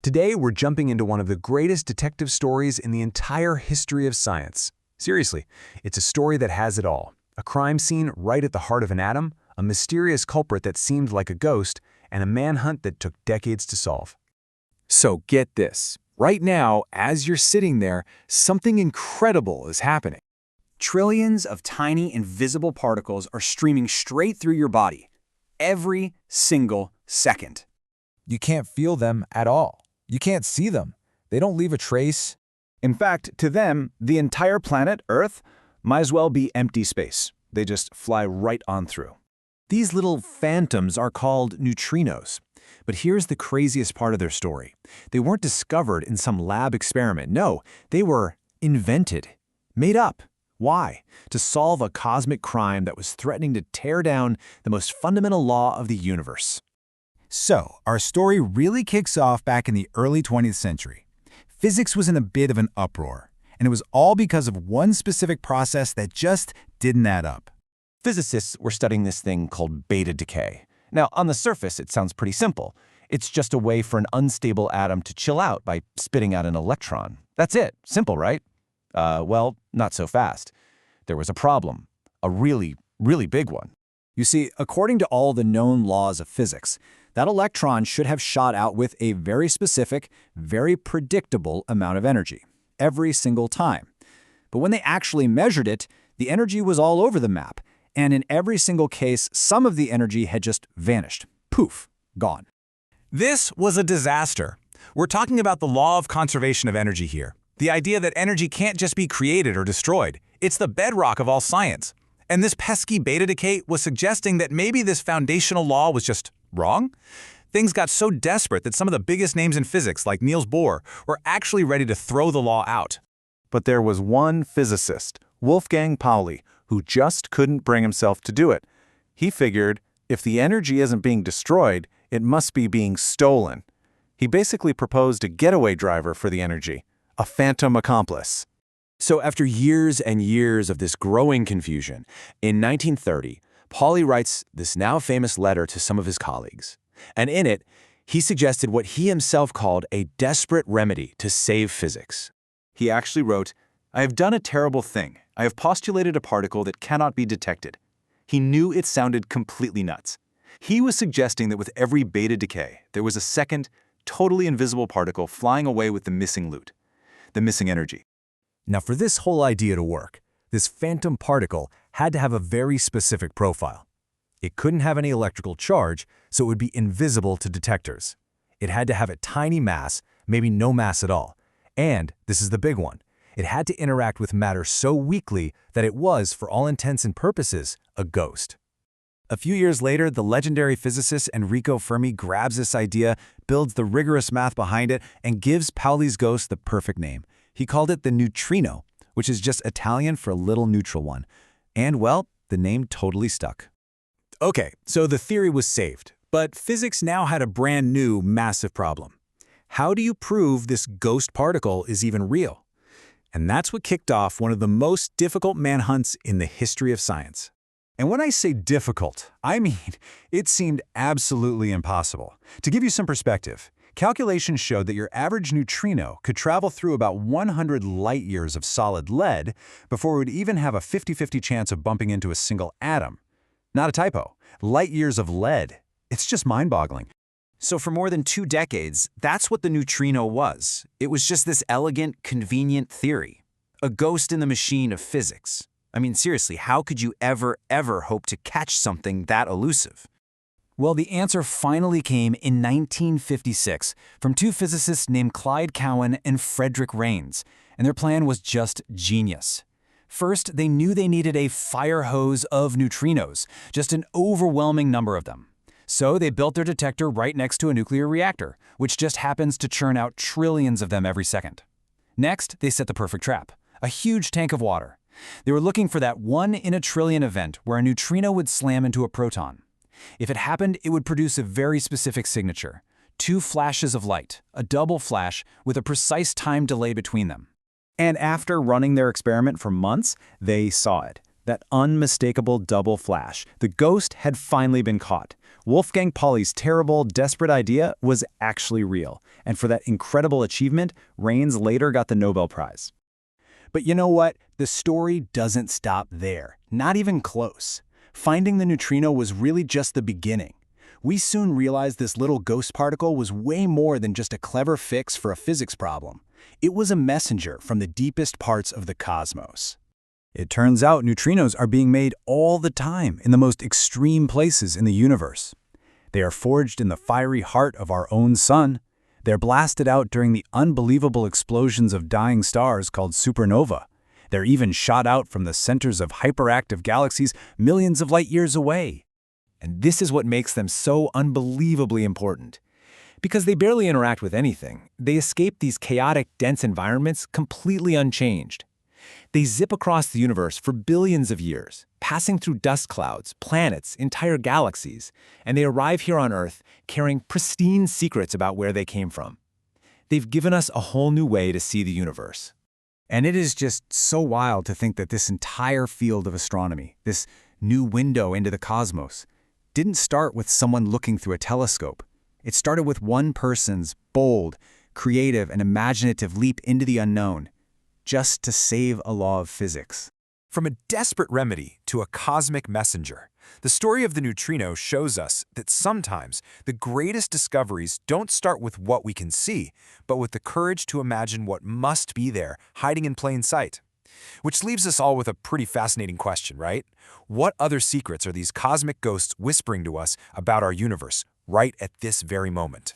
Today, we're jumping into one of the greatest detective stories in the entire history of science. Seriously, it's a story that has it all. A crime scene right at the heart of an atom, a mysterious culprit that seemed like a ghost, and a manhunt that took decades to solve. So get this. Right now, as you're sitting there, something incredible is happening. Trillions of tiny invisible particles are streaming straight through your body, every single second. You can't feel them at all. You can't see them. They don't leave a trace. In fact, to them, the entire planet, Earth, might as well be empty space. They just fly right on through. These little phantoms are called neutrinos. But here's the craziest part of their story. They weren't discovered in some lab experiment. No, they were invented, made up. Why? To solve a cosmic crime that was threatening to tear down the most fundamental law of the universe. So, our story really kicks off back in the early 20th century. Physics was in a bit of an uproar, and it was all because of one specific process that just didn't add up. Physicists were studying this thing called beta decay. Now, on the surface, it sounds pretty simple. It's just a way for an unstable atom to chill out by spitting out an electron. That's it. Simple, right? Well, not so fast. There was a problem. A really, really big one. You see, according to all the known laws of physics, that electron should have shot out with a very specific, very predictable amount of energy, every single time. But when they actually measured it, the energy was all over the map, and in every single case, some of the energy had just vanished. Poof, gone. This was a disaster. We're talking about the law of conservation of energy here. The idea that energy can't just be created or destroyed. It's the bedrock of all science. And this pesky beta decay was suggesting that maybe this foundational law was just wrong? Things got so desperate that some of the biggest names in physics, like Niels Bohr, were actually ready to throw the law out. But there was one physicist, Wolfgang Pauli, who just couldn't bring himself to do it. He figured, if the energy isn't being destroyed, it must be being stolen. He basically proposed a getaway driver for the energy, a phantom accomplice. So after years and years of this growing confusion, in 1930, Pauli writes this now famous letter to some of his colleagues. And in it, he suggested what he himself called a desperate remedy to save physics. He actually wrote, "I have done a terrible thing. I have postulated a particle that cannot be detected." He knew it sounded completely nuts. He was suggesting that with every beta decay, there was a second, totally invisible particle flying away with the missing loot, the missing energy. Now, for this whole idea to work, this phantom particle had to have a very specific profile. It couldn't have any electrical charge, so it would be invisible to detectors. It had to have a tiny mass, maybe no mass at all. And, this is the big one, it had to interact with matter so weakly that it was, for all intents and purposes, a ghost. A few years later, the legendary physicist Enrico Fermi grabs this idea, builds the rigorous math behind it, and gives Pauli's ghost the perfect name. He called it the neutrino, which is just Italian for a little neutral one. And, well, the name totally stuck. Okay, so the theory was saved, but physics now had a brand new, massive problem. How do you prove this ghost particle is even real? And that's what kicked off one of the most difficult manhunts in the history of science. And when I say difficult, I mean it seemed absolutely impossible. To give you some perspective, calculations showed that your average neutrino could travel through about 100 light-years of solid lead before it would even have a 50-50 chance of bumping into a single atom. Not a typo. Light-years of lead. It's just mind-boggling. So for more than 2 decades, that's what the neutrino was. It was just this elegant, convenient theory. A ghost in the machine of physics. I mean, seriously, how could you ever hope to catch something that elusive? Well, the answer finally came in 1956 from 2 physicists named Clyde Cowan and Frederick Raines, and their plan was just genius. First, they knew they needed a fire hose of neutrinos, just an overwhelming number of them. So they built their detector right next to a nuclear reactor, which just happens to churn out trillions of them every second. Next, they set the perfect trap, a huge tank of water. They were looking for that 1 in a trillion event where a neutrino would slam into a proton. If it happened, it would produce a very specific signature, 2 flashes of light, a double flash with a precise time delay between them. And after running their experiment for months, they saw it. That unmistakable double flash. The ghost had finally been caught. Wolfgang Pauli's terrible, desperate idea was actually real. And for that incredible achievement, Raines later got the Nobel Prize. But you know what? The story doesn't stop there. Not even close. Finding the neutrino was really just the beginning. We soon realized this little ghost particle was way more than just a clever fix for a physics problem. It was a messenger from the deepest parts of the cosmos. It turns out neutrinos are being made all the time in the most extreme places in the universe. They are forged in the fiery heart of our own sun. They're blasted out during the unbelievable explosions of dying stars called supernova. They're even shot out from the centers of hyperactive galaxies millions of light years away. And this is what makes them so unbelievably important. Because they barely interact with anything, they escape these chaotic, dense environments completely unchanged. They zip across the universe for billions of years, passing through dust clouds, planets, entire galaxies, and they arrive here on Earth carrying pristine secrets about where they came from. They've given us a whole new way to see the universe. And it is just so wild to think that this entire field of astronomy, this new window into the cosmos, didn't start with someone looking through a telescope. It started with one person's bold, creative, and imaginative leap into the unknown, just to save a law of physics. From a desperate remedy to a cosmic messenger, the story of the neutrino shows us that sometimes the greatest discoveries don't start with what we can see, but with the courage to imagine what must be there, hiding in plain sight. Which leaves us all with a pretty fascinating question, right? What other secrets are these cosmic ghosts whispering to us about our universe right at this very moment?